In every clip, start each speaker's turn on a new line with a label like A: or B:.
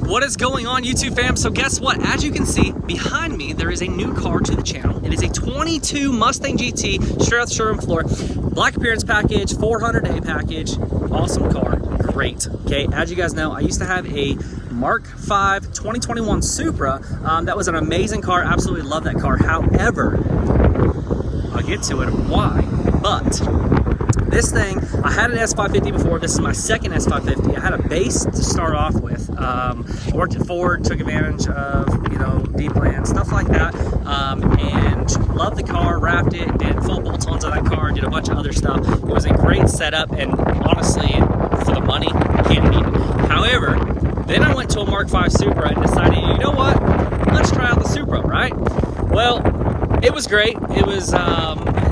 A: What is going on, YouTube fam? So guess what? As you can see behind me, there is a new car to the channel. It is a 22 Mustang GT, straight off the showroom floor. Black appearance package, 400-day package. Awesome car, great. Okay, as you guys know, I used to have a Mark V 2021 Supra. That was an amazing car, absolutely love that car. However, I'll get to it why, but this thing, I had an S550 before. This is my second S550. I had a base to start off with. Worked at Ford, took advantage of, you know, deep land, stuff like that. And loved the car, wrapped it, did full bolt-ons on that car, did a bunch of other stuff. It was a great setup, and honestly, for the money, I can't beat it. However, then I went to a Mark V Supra and decided, you know what? Let's try out the Supra, right? Well, it was great. It was,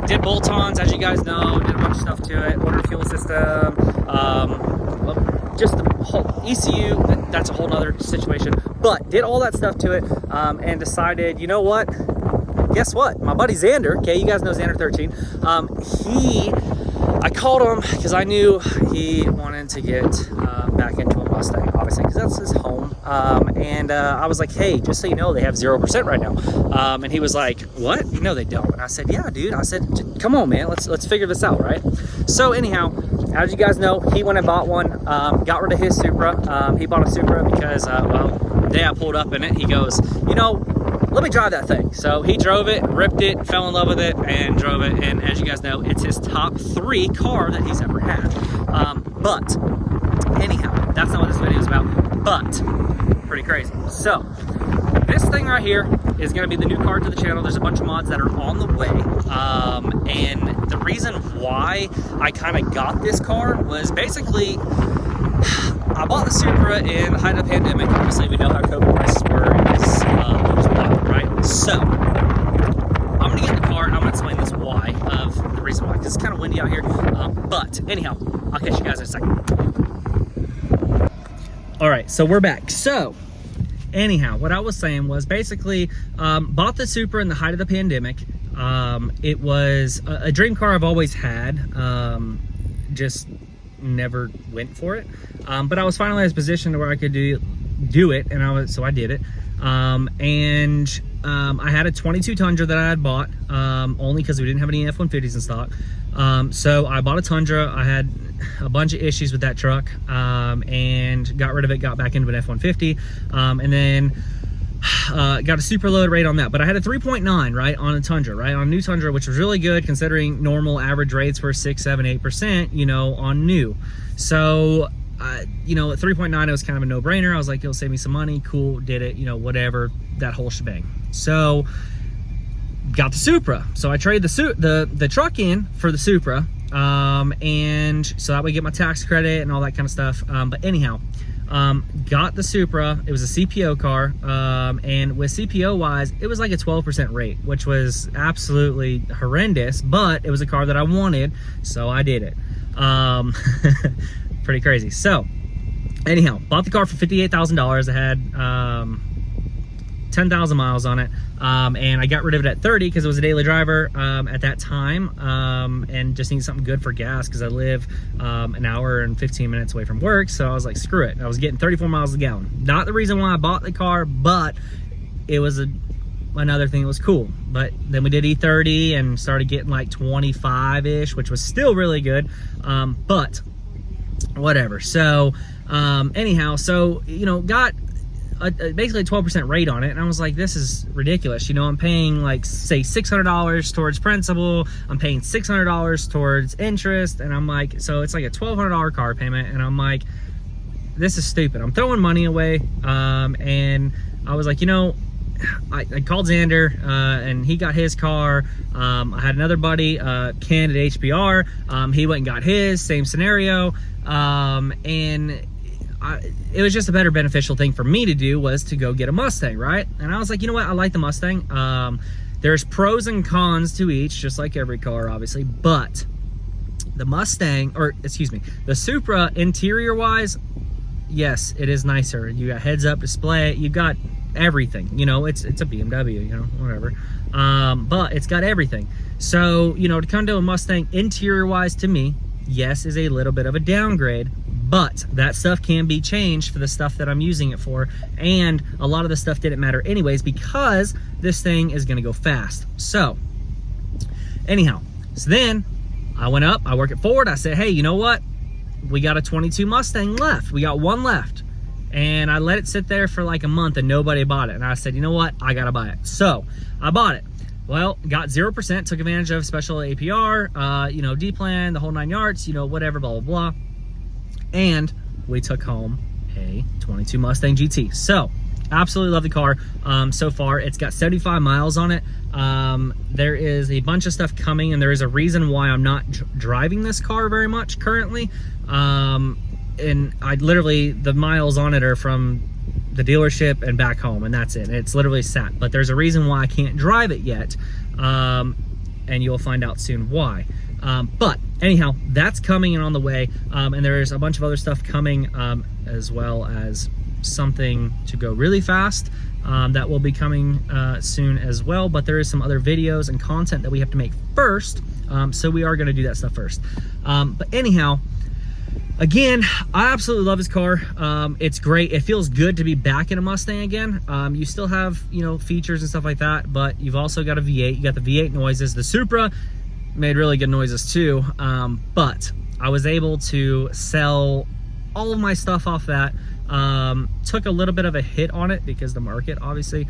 A: did bolt-ons, as you guys know, did a bunch of stuff to it, ordered a fuel system, just the whole ECU, that's a whole nother situation, but did all that stuff to it, and decided, you know what, guess what, my buddy Xander, okay, you guys know Xander 13, I called him because I knew he wanted to get back into a Mustang, obviously, because that's his home. And I was like, hey, just so you know, they have 0% right now. And he was like, what? No, they don't. And I said, yeah, dude. I said, come on, man, let's figure this out, right? So anyhow, as you guys know, he went and bought one, got rid of his Supra. He bought a Supra because, well, the day I pulled up in it, he goes, you know, let me drive that thing. So he drove it, ripped it, fell in love with it, and drove it. And as you guys know, it's his top 3 car that he's ever had. But anyhow, that's not what this video is about, but pretty crazy. So this thing right here is going to be the new car to the channel. There's a bunch of mods that are on the way. And the reason why I kind of got this car was basically, I bought the Supra in the height of the pandemic. Obviously, we know how COVID prices were. It was wild, right? So I'm going to get in the car and I'm going to explain this why of the reason why, because it's kind of windy out here. But anyhow, I'll catch you guys in a second. All right, so we're back. So anyhow, what I was saying was basically bought the Supra in the height of the pandemic. It was a dream car I've always had, just never went for it. But I was finally in a position to where I could do it, and so I did it. I had a 22 Tundra that I had bought, only because we didn't have any F-150s in stock. So I bought a Tundra. I had a bunch of issues with that truck, and got rid of it, got back into an F-150, and then got a super low rate on that. But I had a 3.9, right, on a Tundra, right, on a new Tundra, which was really good considering normal average rates were 6, 7, 8%, you know, on new. So you know, at 3.9, it was kind of a no-brainer. I was like, it'll save me some money. Cool, did it, you know, whatever, that whole shebang. So got the Supra. So I traded the truck in for the Supra, and so that would get my tax credit and all that kind of stuff. But anyhow, got the Supra. It was a CPO car, and with CPO wise, it was like a 12% rate, which was absolutely horrendous, but it was a car that I wanted, so I did it. Pretty crazy. So anyhow, bought the car for $58,000. I had 10,000 miles on it, and I got rid of it at 30 because it was a daily driver at that time, and just needed something good for gas because I live an hour and 15 minutes away from work. So I was like, screw it. I was getting 34 miles a gallon. Not the reason why I bought the car, but it was another thing that was cool. But then we did E30 and started getting like 25-ish, which was still really good, but whatever. So anyhow, so, you know, got basically a 12% rate on it, and I was like, this is ridiculous. You know, I'm paying like, say, $600 towards principal, I'm paying $600 towards interest, and I'm like, so it's like a $1,200 car payment, and I'm like, this is stupid. I'm throwing money away. And I was like, you know, I called Xander, and he got his car. I had another buddy, Ken at HBR. He went and got his, same scenario. And it was just a better beneficial thing for me to do was to go get a Mustang, right? And I was like, you know what? I like the Mustang. There's pros and cons to each, just like every car, obviously. But the Mustang, or excuse me, the Supra, interior-wise, yes, it is nicer. You got heads-up display. You got everything. You know, it's a BMW. You know, whatever. But it's got everything. So, you know, to come to a Mustang interior-wise, to me, yes, is a little bit of a downgrade, but that stuff can be changed for the stuff that I'm using it for, and a lot of the stuff didn't matter anyways because this thing is gonna go fast. So anyhow, so then I went up, I work at Ford, I said, hey, you know what? We got a 22 Mustang left. We got one left. And I let it sit there for like a month and nobody bought it. And I said, you know what? I gotta buy it. So I bought it. Well, got 0%, took advantage of special APR, you know, D-plan, the whole 9 yards, you know, whatever, blah, blah, blah. And we took home a 22 Mustang GT. So absolutely love the car. So far, it's got 75 miles on it. There is a bunch of stuff coming, and there is a reason why I'm not driving this car very much currently. And I literally, the miles on it are from the dealership and back home, and that's it. It's literally sat, but there's a reason why I can't drive it yet. And you'll find out soon why. But anyhow, that's coming and on the way. And there's a bunch of other stuff coming, as well as something to go really fast that will be coming soon as well. But there is some other videos and content that we have to make first, so we are going to do that stuff first. But anyhow, again, I absolutely love this car. It's great. It feels good to be back in a Mustang again. You still have, you know, features and stuff like that, but you've also got a V8. You got the V8 noises. The Supra made really good noises too, but I was able to sell all of my stuff off that. Took a little bit of a hit on it because the market, obviously,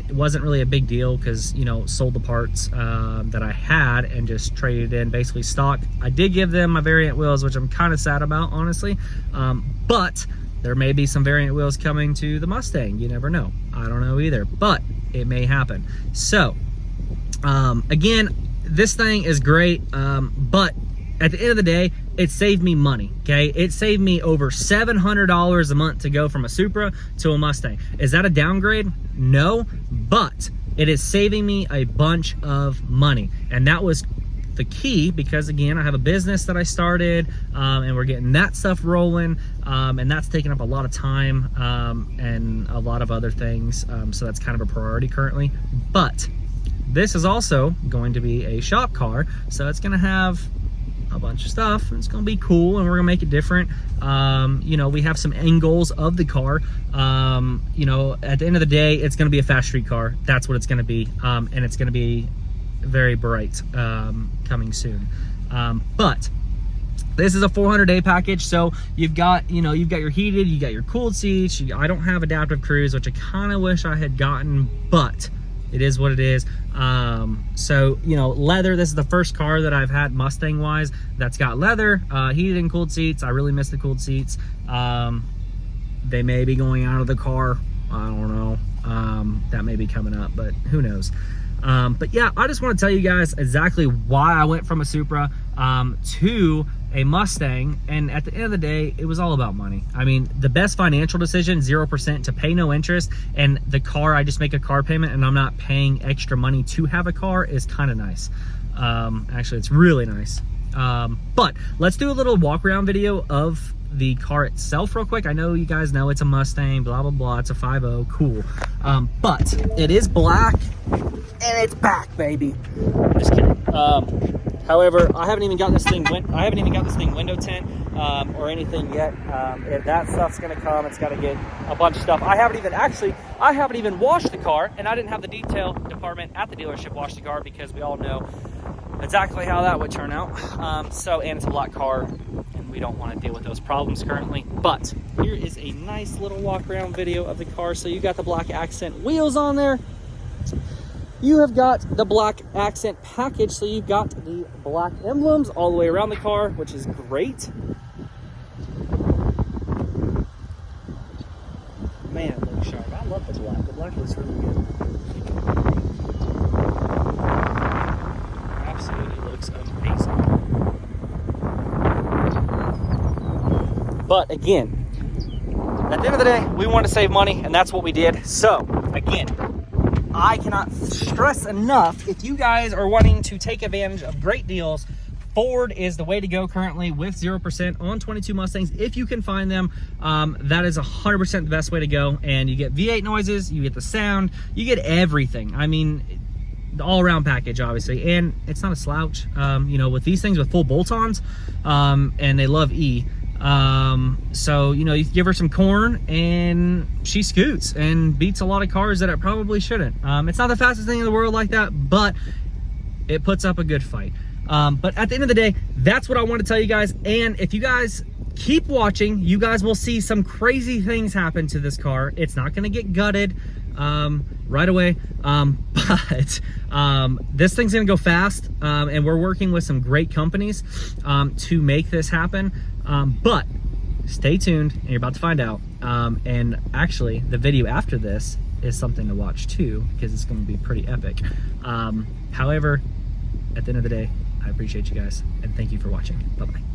A: it wasn't really a big deal because, you know, sold the parts that I had and just traded in basically stock. I did give them my variant wheels, which I'm kind of sad about, honestly, but there may be some variant wheels coming to the Mustang. You never know. I don't know either, but it may happen. So again, this thing is great, but at the end of the day, it saved me money, okay? It saved me over $700 a month to go from a Supra to a Mustang. Is that a downgrade? No, but it is saving me a bunch of money. And that was the key because, again, I have a business that I started, and we're getting that stuff rolling, and that's taking up a lot of time and a lot of other things, so that's kind of a priority currently. But this is also going to be a shop car, so it's going to have a bunch of stuff, and it's gonna be cool, and we're gonna make it different. You know, we have some end goals of the car. You know, at the end of the day, it's gonna be a fast street car. That's what it's gonna be, and it's gonna be very bright, coming soon. But this is a 400-day package, so you've got, you know, you've got your heated, you got your cooled seats. I don't have adaptive cruise, which I kind of wish I had gotten, but it is what it is. So, you know, leather, this is the first car that I've had Mustang wise that's got leather, heated and cooled seats. I really miss the cooled seats. They may be going out of the car. I don't know. That may be coming up, but who knows? But yeah, I just want to tell you guys exactly why I went from a Supra to a Mustang, and at the end of the day, it was all about money. I mean, the best financial decision, 0% to pay no interest, and the car, I just make a car payment and I'm not paying extra money to have a car, is kind of nice. Actually, it's really nice. But let's do a little walk around video of the car itself real quick. I know you guys know it's a Mustang, blah, blah, blah. It's a 5.0, cool. But it is black and it's back, baby. I'm just kidding. However, I haven't even got this thing window tint or anything yet. If that stuff's gonna come, it's gotta get a bunch of stuff. I haven't even washed the car, and I didn't have the detail department at the dealership wash the car because we all know exactly how that would turn out. And it's a black car, and we don't want to deal with those problems currently. But here is a nice little walk around video of the car. So you got the black accent wheels on there. You have got the black accent package, so you've got the black emblems all the way around the car, which is great. Man, it looks sharp. I love the black. The black looks really good. Absolutely looks amazing. But again, at the end of the day, we want to save money, and that's what we did. So again, I cannot stress enough, if you guys are wanting to take advantage of great deals, Ford is the way to go currently with 0% on 22 Mustangs. If you can find them, that is 100% the best way to go. And you get V8 noises, you get the sound, you get everything. I mean, the all-around package, obviously. And it's not a slouch. You know, with these things with full bolt-ons, and they love E, So, you know, you give her some corn and she scoots and beats a lot of cars that it probably shouldn't. It's not the fastest thing in the world like that, but it puts up a good fight. But at the end of the day, that's what I want to tell you guys. And if you guys keep watching, you guys will see some crazy things happen to this car. It's not going to get gutted right away, but this thing's going to go fast, and we're working with some great companies to make this happen. But stay tuned, and you're about to find out. And actually, the video after this is something to watch too, because it's going to be pretty epic. However, at the end of the day, I appreciate you guys, and thank you for watching. Bye-bye.